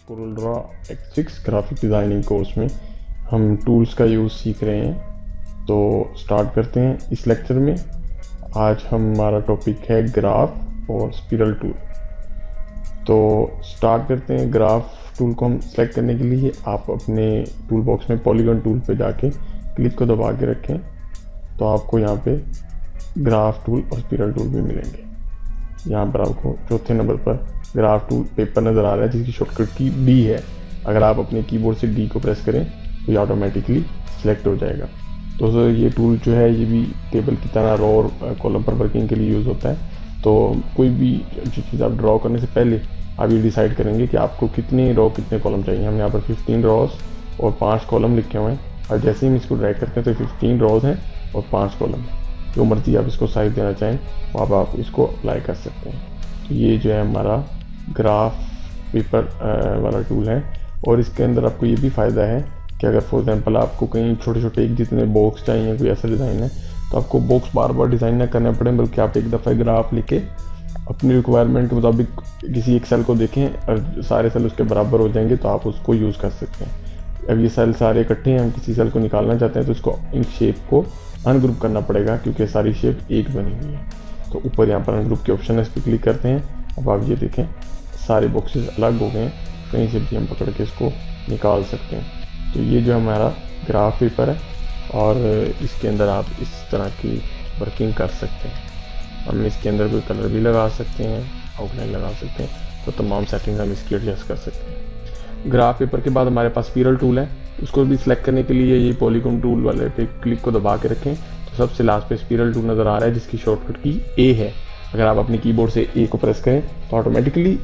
Corel Draw X6 graphic designing course में हम tools का यूज़ सीख रहे हैं। तो स्टार्ट करते हैं इस लेक्चर में। आज हमारा टॉपिक है ग्राफ और स्पिरल टूल। तो स्टार्ट करते हैं। ग्राफ टूल को हम सेलेक्ट करने के लिए आप अपने टूल बॉक्स में पॉलीगॉन टूल पे जाके क्लिक को दबा के रखें तो आपको यहाँ पे ग्राफ टूल और स्पिरल टूल भी मिलेंगे। यहाँ पर आपको चौथे नंबर पर ग्राफ टूल पेपर नज़र आ रहा है जिसकी शॉर्टकट की डी है। अगर आप अपने कीबोर्ड से डी को प्रेस करें तो ये ऑटोमेटिकली सिलेक्ट हो जाएगा। दोस्तों ये टूल जो है ये भी टेबल की तरह रो और कॉलम पर वर्किंग के लिए यूज़ होता है। तो कोई भी जो चीज़ आप ड्रॉ करने से पहले आप ये डिसाइड करेंगे कि आपको कितने रो कितने कॉलम चाहिए। हम यहाँ पर 15 रोज और 5 कॉलम लिखे हुए हैं और जैसे ही हम इसको ड्रैग करते हैं तो 15 रोज हैं और 5 कॉलम है। जो मर्जी आप इसको साइज देना चाहें वो आप इसको अप्लाई कर सकते हैं। तो ये जो है हमारा ग्राफ पेपर वाला टूल है और इसके अंदर आपको ये भी फ़ायदा है कि अगर फॉर एग्जांपल आपको कहीं छोटे छोटे एक जितने बॉक्स चाहिए, कोई ऐसा डिज़ाइन है तो आपको बॉक्स बार बार डिज़ाइन ना करना पड़े, बल्कि आप एक दफ़ा ग्राफ लेके अपनी रिक्वायरमेंट के मुताबिक किसी एक सेल को देखें और सारे सेल उसके बराबर हो जाएंगे तो आप उसको यूज़ कर सकते हैं। अब ये सेल सारे इकट्ठे हैं, हम किसी सेल को निकालना चाहते हैं तो इसको इन शेप को अनग्रुप करना पड़ेगा क्योंकि सारी शेप एक बनी हुई है। तो ऊपर यहाँ पर अनग्रुप के ऑप्शन है, इस पर क्लिक करते हैं। अब आप ये देखें सारे बॉक्सेस अलग हो गए हैं, कहीं से भी हम पकड़ के इसको निकाल सकते हैं। तो ये जो हमारा ग्राफ पेपर है और इसके अंदर आप इस तरह की वर्किंग कर सकते हैं। हम इसके अंदर कोई कलर भी लगा सकते हैं, आउटलाइन लगा सकते हैं, तो तमाम सेटिंग्स हम इसकी एडजस्ट कर सकते हैं। ग्राफ पेपर के बाद हमारे पास स्पिरल टूल है, उसको भी सिलेक्ट करने के लिए ये पॉलीगॉन टूल वाले पे क्लिक को दबा के रखें तो सबसे लास्ट पे स्पिरल टूल नज़र आ रहा है जिसकी शॉर्टकट की ए है। अगर आप अपनी कीबोर्ड से ए को प्रेस करें तो ऑटोमेटिकली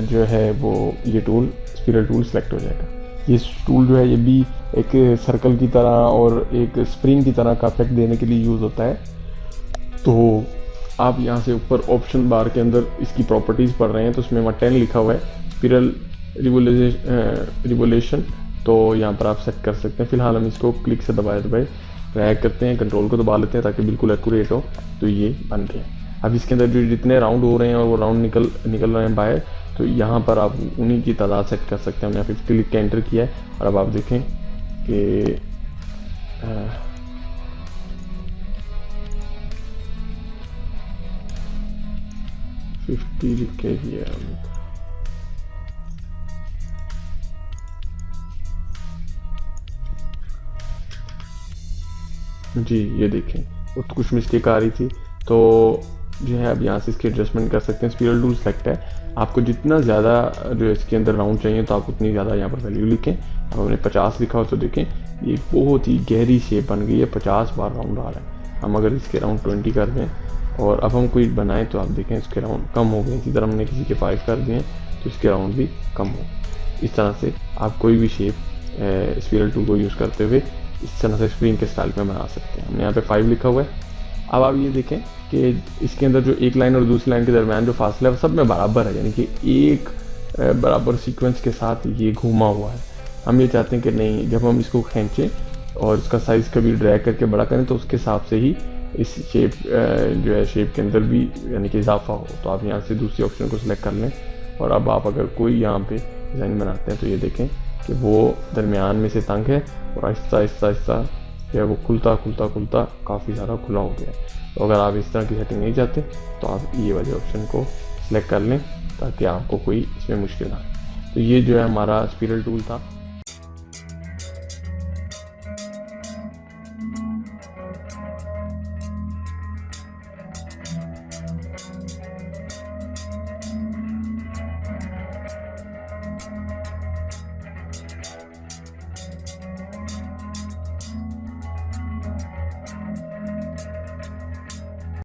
जो है वो ये टूल स्पिरल टूल सेलेक्ट हो जाएगा। ये टूल जो है ये भी एक सर्कल की तरह और एक स्प्रिंग की तरह का इफेक्ट देने के लिए यूज़ होता है। तो आप यहाँ से ऊपर ऑप्शन बार के अंदर इसकी प्रॉपर्टीज़ पढ़ रहे हैं तो उसमें 10 लिखा हुआ है स्पिरल रिवोल्यूशन, तो यहाँ पर आप सेट कर सकते हैं। फिलहाल हम इसको क्लिक से दबाए ड्रैग करते हैं, कंट्रोल को दबा लेते हैं ताकि बिल्कुल एक्यूरेट हो। तो ये बन गया। अब इसके अंदर जो जितने राउंड हो रहे हैं और वो राउंड निकल रहे हैं बाहर, तो यहाँ पर आप उन्हीं की तादाद सेट कर सकते हैं। हमने 50 लिख के एंटर किया है और अब आप देखें कि 50 लिख के किया जी। ये देखें वो तो कुछ मिस्टेक आ रही थी तो जो है अब यहाँ से इसकी एडजस्टमेंट कर सकते हैं। स्पिरल टूल सेलेक्ट है, आपको जितना ज़्यादा जो इसके अंदर राउंड चाहिए तो आप उतनी ज़्यादा यहाँ पर वैल्यू लिखें। अब हमने 50 लिखा हो तो देखें ये बहुत ही गहरी शेप बन गई है, 50 बार राउंड आ रहा है। हम अगर इसके राउंड 20 कर दें और अब हम कोई बनाएं तो आप देखें इसके राउंड कम हो गए। इसी तरह हमने किसी के 5 कर दिए तो इसके राउंड भी कम हो। इस तरह से आप कोई भी शेप स्पिरल टूल को यूज़ करते हुए इस तरह से स्प्रिंग के स्टाइल में बना सकते हैं। हमने यहाँ पे 5 लिखा हुआ है। अब आप ये देखें कि इसके अंदर जो एक लाइन और दूसरी लाइन के दरमियान जो फासला है वो सब में बराबर है, यानी कि एक बराबर सीक्वेंस के साथ ये घूमा हुआ है। हम ये चाहते हैं कि नहीं, जब हम इसको खींचें और इसका साइज़ कभी ड्रैग करके बड़ा करें तो उसके हिसाब से ही इस शेप जो है शेप के अंदर भी यानी कि इजाफा हो। तो आप यहाँ से दूसरी ऑप्शन को सिलेक्ट कर लें और अब आप अगर कोई यहाँ पे डिज़ाइन बनाते हैं तो ये देखें कि वो दरमियान में से तंग है और आहिस्ता आहिस्ता जो है वो खुलता काफ़ी ज़्यादा खुला हो गया है। तो अगर आप इस तरह की सेटिंग नहीं चाहते तो आप ये वाले ऑप्शन को सिलेक्ट कर लें ताकि आपको कोई इसमें मुश्किल ना आए। तो ये जो है हमारा स्पिरल टूल था।